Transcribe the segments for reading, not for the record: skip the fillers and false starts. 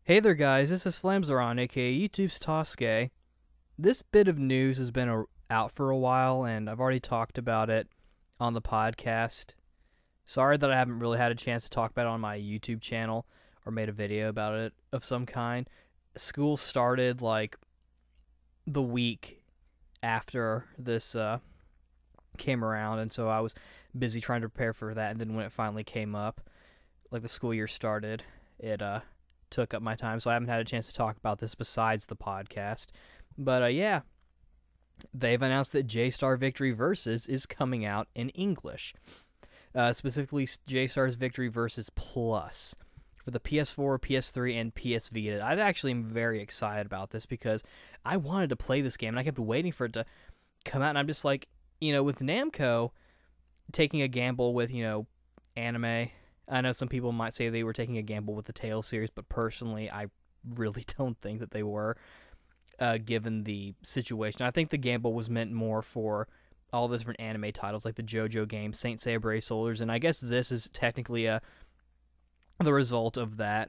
Hey there, guys. This is Flamzeron, aka YouTube's Tasuke. This bit of news has been out for a while, and I've already talked about it on the podcast. Sorry that I haven't really had a chance to talk about it on my YouTube channel or made a video about it of some kind. School started like the week after this came around, and so I was busy trying to prepare for that. And then when it finally came up, like the school year started, it took up my time, so I haven't had a chance to talk about this besides the podcast. But yeah, they've announced that J-Star Victory Versus is coming out in English. Specifically, J-Star's Victory Versus Plus for the PS4, PS3, and PS Vita. I actually am very excited about this because I wanted to play this game, and I kept waiting for it to come out, and I'm just like, with Namco taking a gamble with, anime. I know some people might say they were taking a gamble with the Tales series, but personally, I really don't think that they were, given the situation. I think the gamble was meant more for all the different anime titles, like the JoJo game, Saint Seiya Brave Soldiers, and I guess this is technically the result of that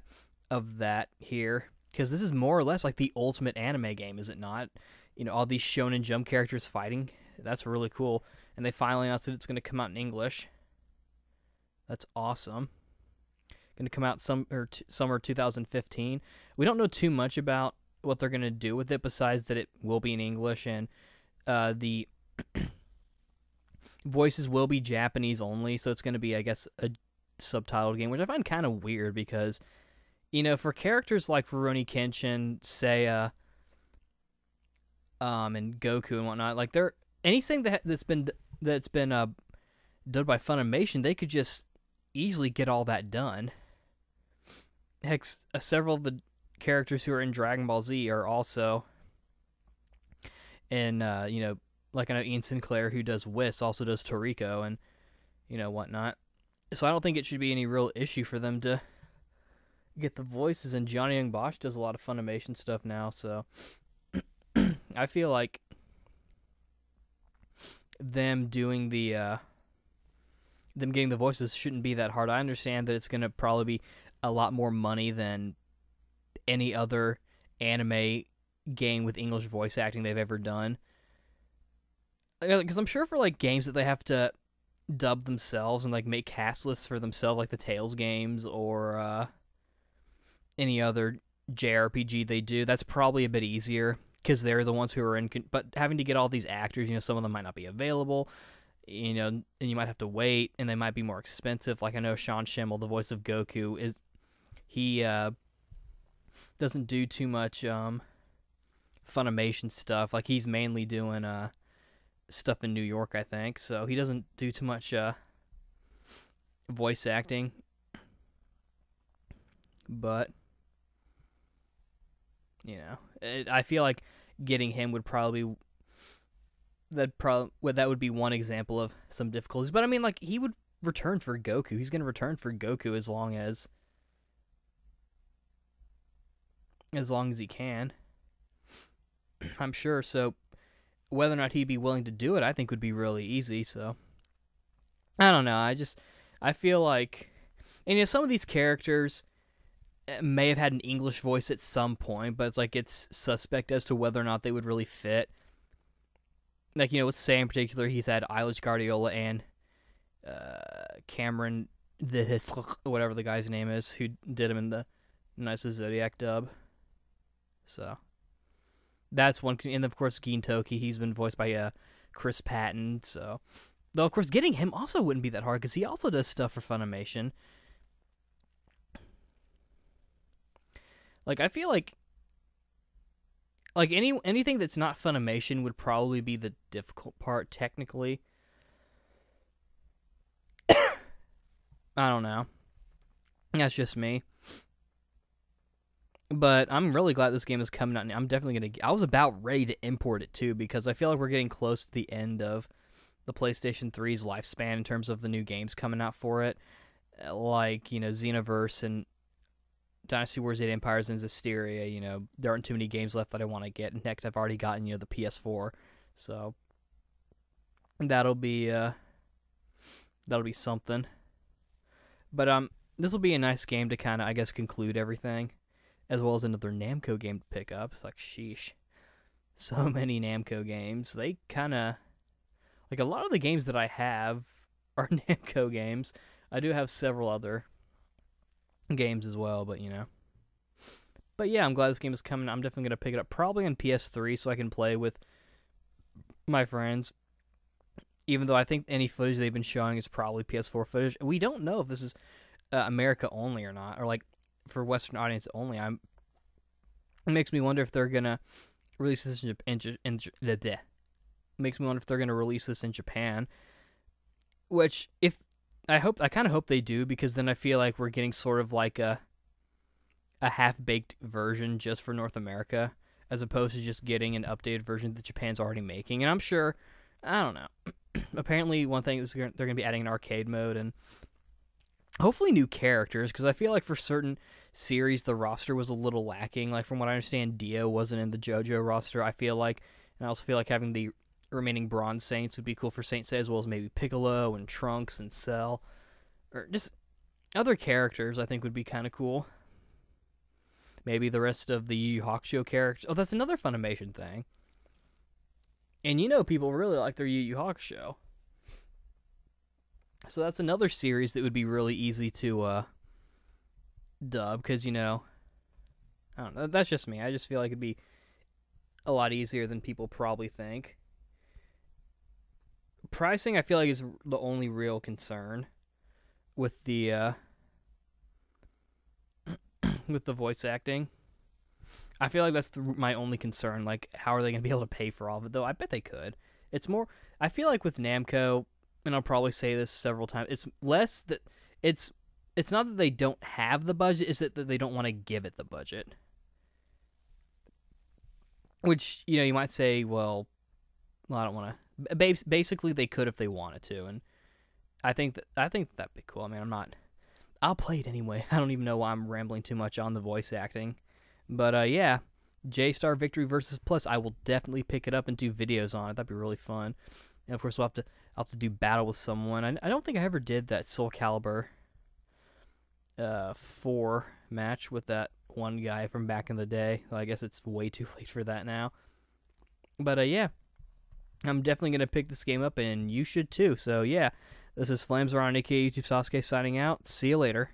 here, because this is more or less like the ultimate anime game, is it not? All these Shonen Jump characters fighting. That's really cool, and they finally announced that it's going to come out in English. That's awesome. Going to come out summer 2015. We don't know too much about what they're going to do with it, besides that it will be in English, and the voices will be Japanese only, so it's going to be, I guess, a subtitled game, which I find kind of weird because, for characters like Rurouni Kenshin, Seiya, and Goku and whatnot, like anything that's been done by Funimation, they could just easily get all that done. Heck, several of the characters who are in Dragon Ball Z are also in, like I know Ian Sinclair, who does Whis, also does Toriko and, whatnot. So I don't think it should be any real issue for them to get the voices, and Johnny Young Bosch does a lot of Funimation stuff now, so I feel like them doing them getting the voices shouldn't be that hard. I understand that it's going to probably be a lot more money than any other anime game with English voice acting they've ever done. Because I'm sure for like games that they have to dub themselves and like make cast lists for themselves, like the Tales games or any other JRPG they do, that's probably a bit easier because they're the ones who are in. But having to get all these actors, some of them might not be available. And you might have to wait, and they might be more expensive. Like I know Sean Schemmel, the voice of Goku, he doesn't do too much Funimation stuff. Like he's mainly doing stuff in New York, I think. So he doesn't do too much voice acting. But I feel like getting him would probably. That would be one example of some difficulties. But I mean, like, he would return for Goku. He's going to return for Goku as long as he can. I'm sure. So whether or not he'd be willing to do it, I think would be really easy. So I don't know. I feel like, and some of these characters may have had an English voice at some point, but it's suspect as to whether or not they would really fit. Like, with Seiya in particular, he's had Eilish Guardiola and Cameron, whatever the guy's name is, who did him in the Knights of the Zodiac dub. So, that's one. And, of course, Gintoki, he's been voiced by Chris Patton. So, though, of course, getting him also wouldn't be that hard because he also does stuff for Funimation. Like, I feel like anything that's not Funimation would probably be the difficult part, technically. I don't know. That's just me. But I'm really glad this game is coming out. I'm definitely going to. I was about ready to import it too, because I feel like we're getting close to the end of the PlayStation 3's lifespan in terms of the new games coming out for it. Like, Xenoverse and Dynasty Warriors 8 Empires and Zestiria, there aren't too many games left that I want to get. And heck, I've already gotten, the PS4. So that'll be something. But this will be a nice game to kind of, I guess, conclude everything. as well as another Namco game to pick up. It's like, sheesh. So many Namco games. They kind of... Like, a lot of the games that I have are Namco games. I do have several other games as well, but, you know. But, yeah, I'm glad this game is coming. I'm definitely going to pick it up probably on PS3 so I can play with my friends. Even though I think any footage they've been showing is probably PS4 footage. We don't know if this is America only or not, or like for Western audience only. It makes me wonder if they're gonna release this makes me wonder if they're gonna release this in Japan. Which, I kind of hope they do, because then I feel like we're getting sort of like a half-baked version just for North America, as opposed to just getting an updated version that Japan's already making. And I'm sure, I don't know. Apparently, one thing is they're going to be adding an arcade mode and hopefully new characters, because I feel like for certain series the roster was a little lacking. Like, from what I understand, Dio wasn't in the JoJo roster, I feel like. And I also feel like having the remaining Bronze Saints would be cool for Saint Seiya, as well as maybe Piccolo and Trunks and Cell. Or just other characters I think would be kind of cool. Maybe the rest of the Yu Yu Hakusho characters. Oh, that's another Funimation thing. And you know people really like their Yu Yu Hakusho. So that's another series that would be really easy to dub, because, you know, I don't know, that's just me. I just feel like it'd be a lot easier than people probably think. Pricing, I feel like, is the only real concern with the with the voice acting. I feel like that's my only concern. Like, how are they going to be able to pay for all of it, though? I bet they could. It's more... I feel like with Namco, and I'll probably say this several times, it's less that... It's not that they don't have the budget, it's that they don't want to give it the budget. Which, you know, you might say, well, I don't want to... Basically, they could if they wanted to, and I think that'd be cool. I mean, I'll play it anyway. I don't even know why I'm rambling too much on the voice acting. But, yeah, J-Star Victory Versus Plus, I will definitely pick it up and do videos on it. That'd be really fun. And, of course, I'll have to do battle with someone. I don't think I ever did that Soul Calibur 4 match with that one guy from back in the day. Well, I guess it's way too late for that now. But, yeah, I'm definitely going to pick this game up, and you should too. So, yeah, this is Flames Around, aka YouTube Tasuke, signing out. See you later.